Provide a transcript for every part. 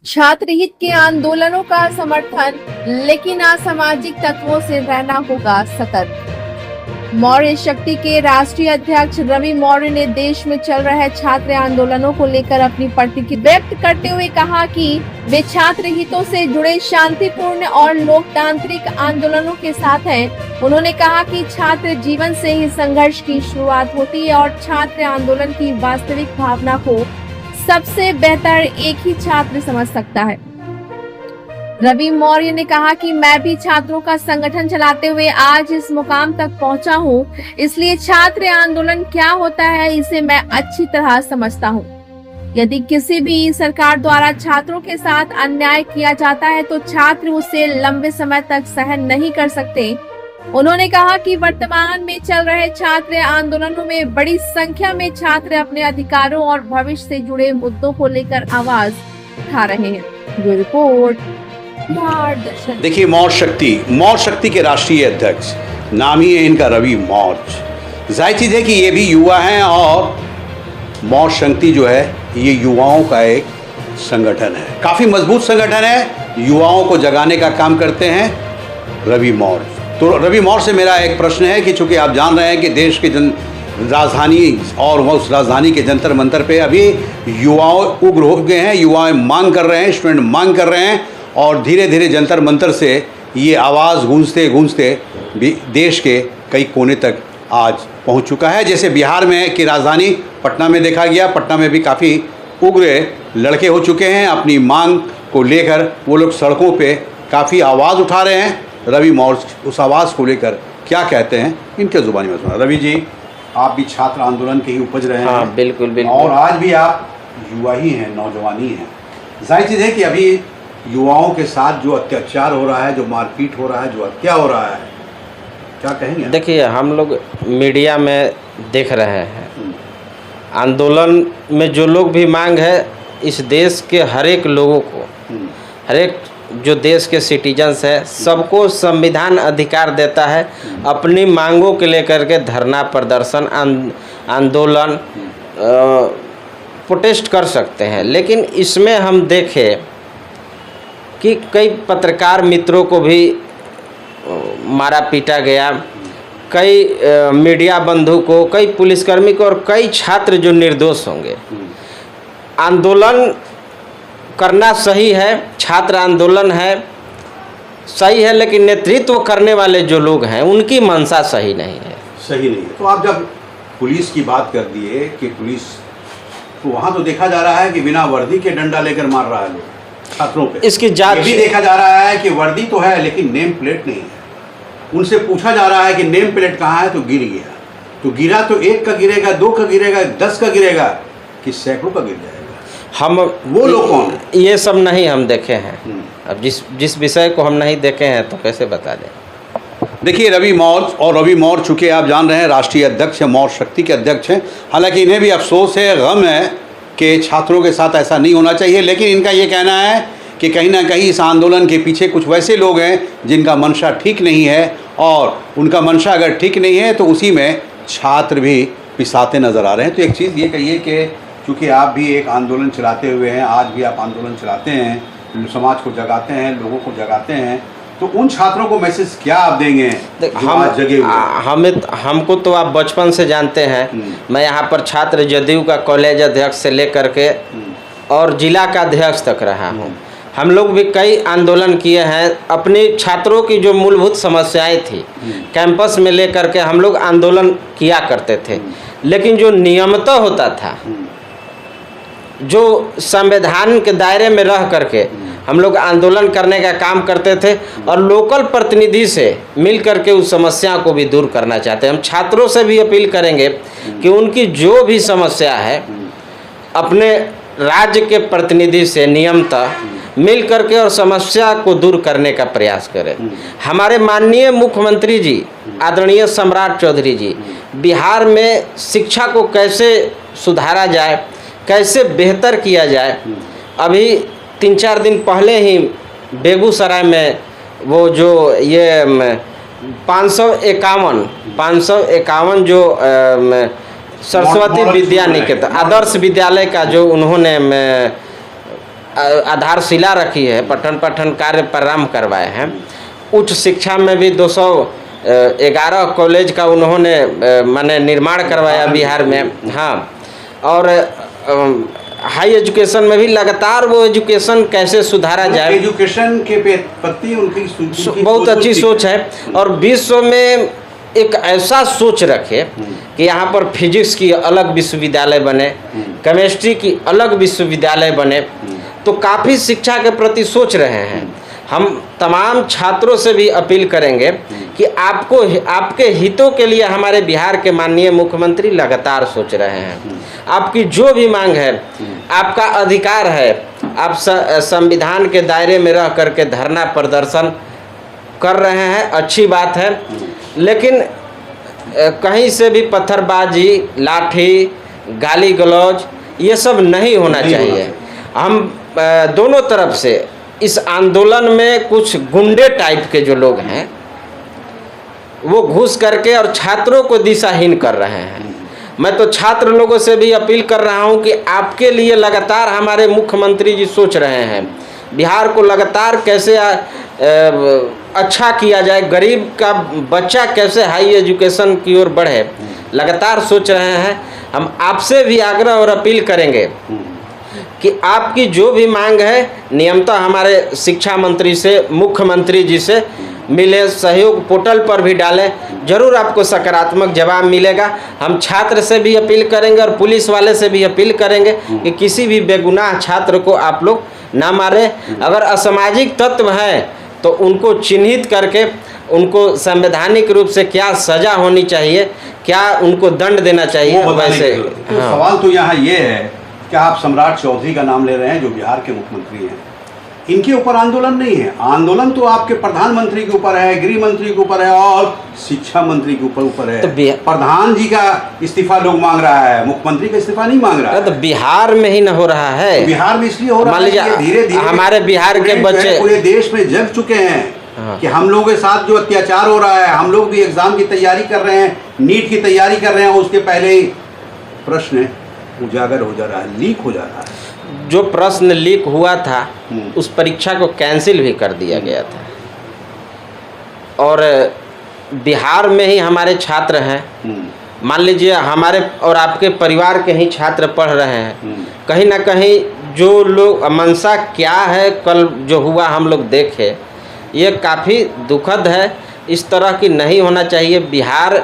छात्र हित के आंदोलनों का समर्थन, लेकिन असामाजिक तत्वों से रहना होगा सतर्क। मौर्य शक्ति के राष्ट्रीय अध्यक्ष रवि मौर्य ने देश में चल रहे छात्र आंदोलनों को लेकर अपनी प्रतिक्रिया व्यक्त करते हुए कहा कि वे छात्र हितों से जुड़े शांतिपूर्ण और लोकतांत्रिक आंदोलनों के साथ हैं। उन्होंने कहा कि छात्र जीवन से ही संघर्ष की शुरुआत होती है और छात्र आंदोलन की वास्तविक भावना को सबसे बेहतर एक ही छात्र समझ सकता है। रवि मौर्य ने कहा कि मैं भी छात्रों का संगठन चलाते हुए आज इस मुकाम तक पहुंचा हूं, इसलिए छात्र आंदोलन क्या होता है इसे मैं अच्छी तरह समझता हूं। यदि किसी भी सरकार द्वारा छात्रों के साथ अन्याय किया जाता है तो छात्र उसे लंबे समय तक सहन नहीं कर सकते। उन्होंने कहा कि वर्तमान में चल रहे छात्र आंदोलनों में बड़ी संख्या में छात्र अपने अधिकारों और भविष्य से जुड़े मुद्दों को लेकर आवाज उठा रहे हैं। जो रिपोर्ट देखिए, मौर्य शक्ति के राष्ट्रीय अध्यक्ष, नाम ही है इनका रवि मौर्य। जाहिर चीज़ है कि ये भी युवा हैं और मौर्य शक्ति जो है ये युवाओं का एक संगठन है, काफ़ी मजबूत संगठन है, युवाओं को जगाने का काम करते हैं रवि मौर्य। तो रवि मौर्य से मेरा एक प्रश्न है कि चूँकि आप जान रहे हैं कि देश के राजधानी और उस राजधानी के जंतर मंतर पे अभी युवाओं उग्र हो गए हैं, युवा मांग कर रहे हैं, स्टूडेंट मांग कर रहे हैं और धीरे धीरे जंतर मंतर से ये आवाज़ गूंजते गूंजते देश के कई कोने तक आज पहुंच चुका है। जैसे बिहार में की राजधानी पटना में देखा गया, पटना में भी काफ़ी उग्र लड़के हो चुके हैं, अपनी मांग को लेकर वो लोग सड़कों पे काफ़ी आवाज़ उठा रहे हैं। रवि मौर्य उस आवाज़ को लेकर क्या कहते हैं, इनके ज़ुबानी में सुना। रवि जी, आप भी छात्र आंदोलन के ही उपज रहे हैं। हाँ, बिल्कुल बिल्कुल। और आज भी आप युवा ही हैं, नौजवानी हैं। जाहिर चीज़ है कि अभी युवाओं के साथ जो अत्याचार हो रहा है, जो मारपीट हो रहा है, जो हत्या हो रहा है, क्या कहेंगे? देखिए, हम लोग मीडिया में देख रहे हैं, आंदोलन में जो लोग भी मांग है, इस देश के हर एक लोगों को, हर एक जो देश के सिटीजन्स है, सबको संविधान अधिकार देता है अपनी मांगों के लेकर के धरना प्रदर्शन आंदोलन प्रोटेस्ट कर सकते हैं। लेकिन इसमें हम देखें कि कई पत्रकार मित्रों को भी मारा पीटा गया, कई मीडिया बंधु को, कई पुलिसकर्मी को और कई छात्र जो निर्दोष होंगे। आंदोलन करना सही है, छात्र आंदोलन है सही है, लेकिन नेतृत्व करने वाले जो लोग हैं उनकी मंशा सही नहीं है। सही नहीं है। तो आप जब पुलिस की बात कर दिए कि पुलिस, तो वहाँ तो देखा जा रहा है कि बिना वर्दी के डंडा लेकर मार रहा है लोग छात्रों पे। इसकी जांच भी देखा जा रहा है कि वर्दी तो है लेकिन नेम प्लेट नहीं है। उनसे पूछा जा रहा है कि नेम प्लेट कहाँ है, तो गिर गया। तो गिरा तो 1 का गिरेगा, 2 का गिरेगा, 10 का गिरेगा कि सैकड़ों का गिर जाएगा। हम वो लोग कौन है? ये सब नहीं हम देखे हैं। अब जिस विषय को हम नहीं देखे हैं तो कैसे बता दें। देखिए, रवि मौर्य चूँकि आप जान रहे हैं राष्ट्रीय अध्यक्ष हैं, मौर्य शक्ति के अध्यक्ष हैं। हालांकि इन्हें भी अफसोस है, गम है कि छात्रों के साथ ऐसा नहीं होना चाहिए, लेकिन इनका ये कहना है कि कहीं ना कहीं इस आंदोलन के पीछे कुछ वैसे लोग हैं जिनका मंशा ठीक नहीं है, और उनका मंशा अगर ठीक नहीं है तो उसी में छात्र भी पिसाते नज़र आ रहे हैं। तो एक चीज़ ये कहिए कि चूँकि आप भी एक आंदोलन चलाते हुए हैं, आज भी आप आंदोलन चलाते हैं, समाज को जगाते हैं, लोगों को जगाते हैं, तो उन छात्रों को मैसेज क्या आप देंगे जो आज जगे हुए? हमको तो आप बचपन से जानते हैं। मैं यहाँ पर छात्र जदयू का कॉलेज अध्यक्ष से लेकर के और जिला का अध्यक्ष तक रहा हूँ। हम लोग भी कई आंदोलन किए हैं, अपने छात्रों की जो मूलभूत समस्याएं थी कैंपस में लेकर के हम लोग आंदोलन किया करते थे। लेकिन जो नियमतः होता था, जो संविधान के दायरे में रह करके हम लोग आंदोलन करने का काम करते थे और लोकल प्रतिनिधि से मिल करके उस समस्या को भी दूर करना चाहते हैं। हम छात्रों से भी अपील करेंगे कि उनकी जो भी समस्या है अपने राज्य के प्रतिनिधि से नियमतः मिल करके और समस्या को दूर करने का प्रयास करें। हमारे माननीय मुख्यमंत्री जी आदरणीय सम्राट चौधरी जी बिहार में शिक्षा को कैसे सुधारा जाए, कैसे बेहतर किया जाए, अभी 3-4 दिन पहले ही बेगूसराय में वो जो ये 551 जो सरस्वती विद्या निकेतन आदर्श विद्यालय का जो उन्होंने आधारशिला रखी है, पठन कार्य प्रारंभ करवाए हैं। उच्च शिक्षा में भी 211 कॉलेज का उन्होंने माने निर्माण करवाया बिहार में। हाँ, और हाई एजुकेशन में भी लगातार वो एजुकेशन कैसे सुधारा जाए, एजुकेशन के प्रति उनकी बहुत अच्छी सोच है। और विश्व में एक ऐसा सोच रखे कि यहाँ पर फिजिक्स की अलग विश्वविद्यालय बने, केमिस्ट्री की अलग विश्वविद्यालय बने, तो काफ़ी शिक्षा के प्रति सोच रहे हैं। हम तमाम छात्रों से भी अपील करेंगे कि आपके हितों के लिए हमारे बिहार के माननीय मुख्यमंत्री लगातार सोच रहे हैं। आपकी जो भी मांग है, आपका अधिकार है, आप संविधान के दायरे में रह करके धरना प्रदर्शन कर रहे हैं, अच्छी बात है। लेकिन कहीं से भी पत्थरबाजी, लाठी, गाली गलौज ये सब नहीं होना चाहिए। हम दोनों तरफ से इस आंदोलन में कुछ गुंडे टाइप के जो लोग हैं वो घुस करके और छात्रों को दिशाहीन कर रहे हैं। मैं तो छात्र लोगों से भी अपील कर रहा हूं कि आपके लिए लगातार हमारे मुख्यमंत्री जी सोच रहे हैं, बिहार को लगातार कैसे अच्छा किया जाए, गरीब का बच्चा कैसे हाई एजुकेशन की ओर बढ़े, लगातार सोच रहे हैं। हम आपसे भी आग्रह और अपील करेंगे कि आपकी जो भी मांग है नियमतः हमारे शिक्षा मंत्री से, मुख्यमंत्री जी से मिले, सहयोग पोर्टल पर भी डालें, जरूर आपको सकारात्मक जवाब मिलेगा। हम छात्र से भी अपील करेंगे और पुलिस वाले से भी अपील करेंगे कि किसी भी बेगुनाह छात्र को आप लोग ना मारें। अगर असामाजिक तत्व हैं तो उनको चिन्हित करके उनको संवैधानिक रूप से क्या सज़ा होनी चाहिए, क्या उनको दंड देना चाहिए, वैसे। तो सवाल तो यहाँ ये है कि आप सम्राट चौधरी का नाम ले रहे हैं जो बिहार के मुख्यमंत्री हैं, इनके ऊपर आंदोलन नहीं है। आंदोलन तो आपके प्रधानमंत्री के ऊपर है, गृह मंत्री के ऊपर है और शिक्षा मंत्री के ऊपर है। तो प्रधान जी का इस्तीफा लोग मांग रहा है, मुख्यमंत्री का इस्तीफा नहीं मांग रहा है। तो बिहार में ही न हो रहा है, तो बिहार में इसलिए हो रहा है, धीरे धीरे हमारे बिहार के बच्चे पूरे देश में जग चुके हैं कि हम लोगों के साथ जो अत्याचार हो रहा है, हम लोग भी एग्जाम की तैयारी कर रहे हैं, नीट की तैयारी कर रहे हैं, उसके पहले ही प्रश्न उजागर हो जा रहा है, लीक हो जा रहा है। जो प्रश्न लीक हुआ था उस परीक्षा को कैंसिल भी कर दिया गया था। और बिहार में ही हमारे छात्र हैं, मान लीजिए हमारे और आपके परिवार के ही छात्र पढ़ रहे हैं। कहीं ना कहीं जो लोग मंशा क्या है, कल जो हुआ हम लोग देखे, ये काफ़ी दुखद है। इस तरह की नहीं होना चाहिए। बिहार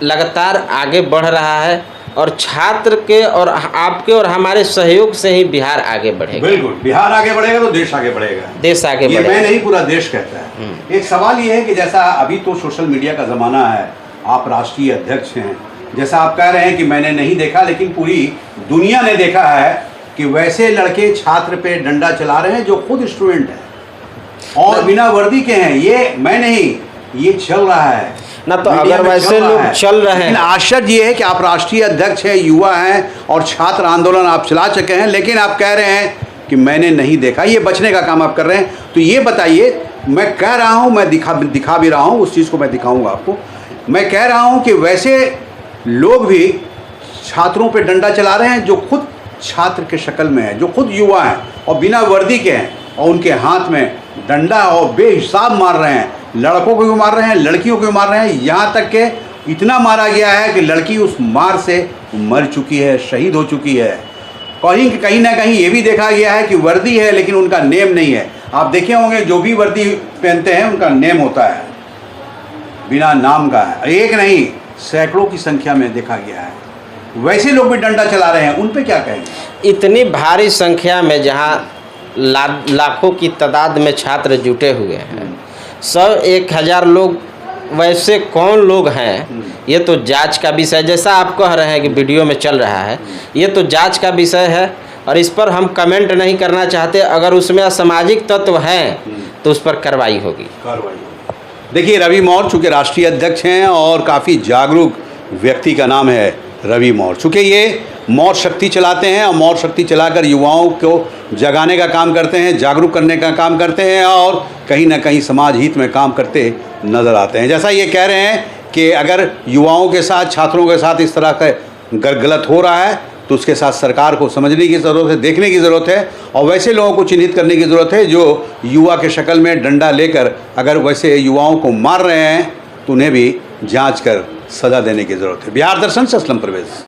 लगातार आगे बढ़ रहा है और छात्र के और आपके और हमारे सहयोग से ही बिहार आगे बढ़ेगा। बिल्कुल, बिहार आगे बढ़ेगा तो देश आगे बढ़ेगा, देश आगे बढ़ेगा। मैं नहीं, पूरा देश कहता है। एक सवाल ये है कि जैसा अभी तो सोशल मीडिया का ज़माना है, आप राष्ट्रीय अध्यक्ष हैं, जैसा आप कह रहे हैं कि मैंने नहीं देखा लेकिन पूरी दुनिया ने देखा है कि वैसे लड़के छात्र पे डंडा चला रहे हैं जो खुद स्टूडेंट हैं और बिना वर्दी के हैं। ये मैं नहीं, ये चल रहा है ना। तो अगर वैसे लोग चल रहे हैं, आश्चर्य ये है कि आप राष्ट्रीय अध्यक्ष हैं, युवा हैं और छात्र आंदोलन आप चला चुके हैं, लेकिन आप कह रहे हैं कि मैंने नहीं देखा। ये बचने का काम आप कर रहे हैं। तो ये बताइए, मैं कह रहा हूँ, मैं दिखा भी रहा हूँ, उस चीज़ को मैं दिखाऊंगा आपको। मैं कह रहा हूँ कि वैसे लोग भी छात्रों पे डंडा चला रहे हैं जो खुद छात्र के शक्ल में है, जो खुद युवा हैं और बिना वर्दी के हैं, और उनके हाथ में डंडा और बेहिसाब मार रहे हैं। लड़कों को भी मार रहे हैं, लड़कियों को भी मार रहे हैं, यहाँ तक कि इतना मारा गया है कि लड़की उस मार से मर चुकी है, शहीद हो चुकी है। कहीं ना कहीं ये भी देखा गया है कि वर्दी है लेकिन उनका नेम नहीं है। आप देखे होंगे जो भी वर्दी पहनते हैं उनका नेम होता है, बिना नाम का है। एक नहीं, सैकड़ों की संख्या में देखा गया है। वैसे लोग भी डंडा चला रहे हैं, उन पे क्या कहेंगे? इतनी भारी संख्या में जहाँ लाखों की तादाद में छात्र जुटे हुए हैं, 100-1000 लोग वैसे कौन लोग हैं, ये तो जांच का विषय, जैसा आप कह रहे हैं कि वीडियो में चल रहा है, ये तो जांच का विषय है और इस पर हम कमेंट नहीं करना चाहते। अगर उसमें असामाजिक तत्व हैं तो उस पर कार्रवाई होगी। देखिए, रवि मौर्य चूँकि राष्ट्रीय अध्यक्ष हैं और काफ़ी जागरूक व्यक्ति का नाम है रवि मौर्य। चूँकि ये मौर्य शक्ति चलाते हैं और मौर्य शक्ति चलाकर युवाओं को जगाने का काम करते हैं, जागरूक करने का काम करते हैं और कहीं ना कहीं समाज हित में काम करते नज़र आते हैं। जैसा ये कह रहे हैं कि अगर युवाओं के साथ, छात्रों के साथ इस तरह का गलत हो रहा है तो उसके साथ सरकार को समझने की ज़रूरत है, देखने की ज़रूरत है और वैसे लोगों को चिन्हित करने की ज़रूरत है जो युवा के शक्ल में डंडा लेकर अगर वैसे युवाओं को मार रहे हैं तो उन्हें भी जांच कर सज़ा देने की ज़रूरत है। बिहार दर्शन से असलम परवेज़।